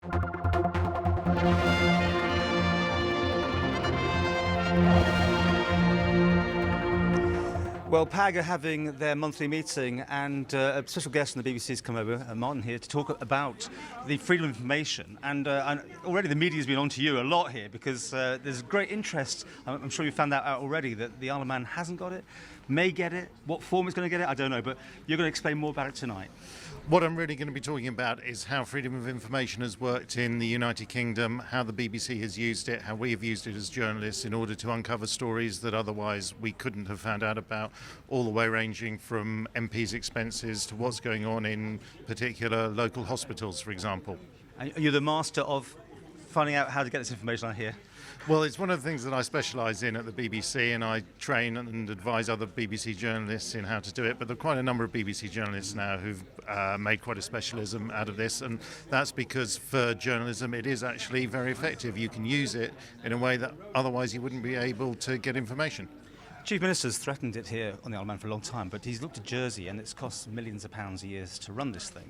Well, PAG are having their monthly meeting, and a special guest from the BBC has come over, Martin here, to talk about the freedom of information. And already the media's been on to you a lot here because there's great interest. I'm sure you found that out already, that the Isle of Man hasn't got it, may get it. What form it's going to get it, I don't know, but you're going to explain more about it tonight. What I'm really going to be talking about is how freedom of information has worked in the United Kingdom, how the BBC has used it, how we have used it as journalists in order to uncover stories that otherwise we couldn't have found out about, all the way ranging from MPs' expenses to what's going on in particular local hospitals, for example. And you're the master of finding out how to get this information, I hear. Well, it's one of the things that I specialise in at the BBC, and I train and advise other BBC journalists in how to do it. But there are quite a number of BBC journalists now who've made quite a specialism out of this, and that's because for journalism it is actually very effective. You can use it in a way that otherwise you wouldn't be able to get information. Chief Minister's threatened it here on the Isle of Man for a long time, but he's looked at Jersey and it's cost millions of pounds a year to run this thing.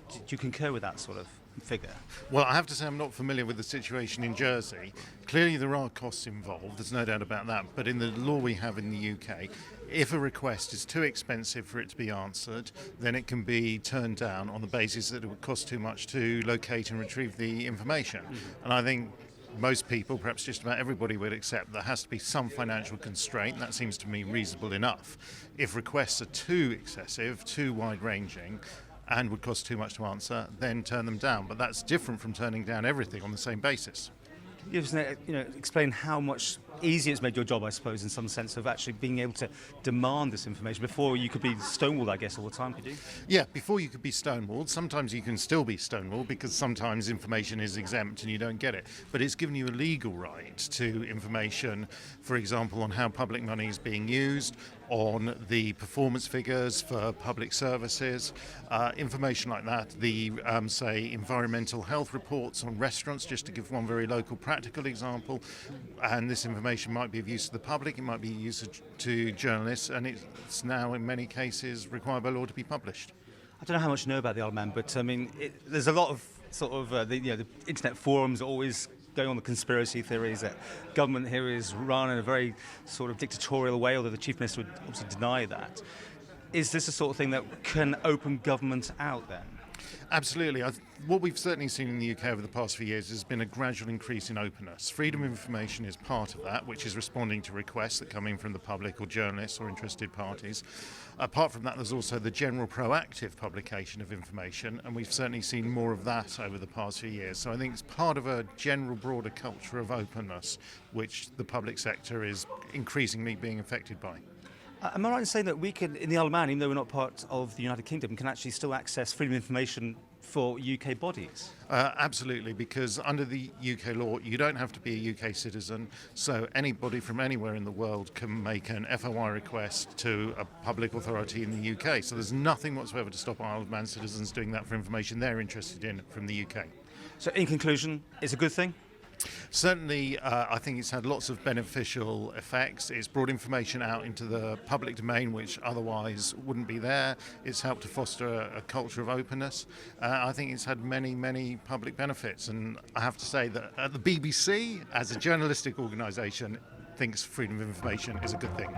Do you concur with that sort of figure? Well, I have to say I'm not familiar with the situation in Jersey. Clearly there are costs involved, there's no doubt about that, but in the law we have in the UK, if a request is too expensive for it to be answered, then it can be turned down on the basis that it would cost too much to locate and retrieve the information. And I think most people, perhaps just about everybody, would accept there has to be some financial constraint. That seems to me reasonable enough. If requests are too excessive, too wide-ranging, and would cost too much to answer, then turn them down. But that's different from turning down everything on the same basis. You explain how much easier it's made your job, I suppose, in some sense of actually being able to demand this information. Before you could be stonewalled, I guess, all the time, could you? Yeah, before you could be stonewalled. Sometimes you can still be stonewalled because sometimes information is exempt and you don't get it. But it's given you a legal right to information, for example, on how public money is being used, on the performance figures for public services, information like that, the, say, environmental health reports on restaurants, just to give one very local practical example. And this information might be of use to the public, it might be used to journalists, and it's now in many cases required by law to be published. I don't know how much you know about the Isle of Man, but I mean, there's a lot of sort of the internet forums are always going on the conspiracy theories that government here is run in a very sort of dictatorial way, although the Chief Minister would obviously deny that. Is this the sort of thing that can open government out then? Absolutely. What we've certainly seen in the UK over the past few years has been a gradual increase in openness. Freedom of information is part of that, which is responding to requests that come in from the public or journalists or interested parties. Apart from that, there's also the general proactive publication of information, and we've certainly seen more of that over the past few years. So I think it's part of a general broader culture of openness, which the public sector is increasingly being affected by. Am I right in saying that we can, in the Isle of Man, even though we're not part of the United Kingdom, can actually still access freedom of information for UK bodies? Absolutely, because under the UK law, you don't have to be a UK citizen, so anybody from anywhere in the world can make an FOI request to a public authority in the UK. So there's nothing whatsoever to stop Isle of Man citizens doing that for information they're interested in from the UK. So in conclusion, it's a good thing? Certainly, I think it's had lots of beneficial effects. It's brought information out into the public domain which otherwise wouldn't be there. It's helped to foster a culture of openness. I think it's had many, many public benefits. And I have to say that the BBC, as a journalistic organisation, thinks freedom of information is a good thing.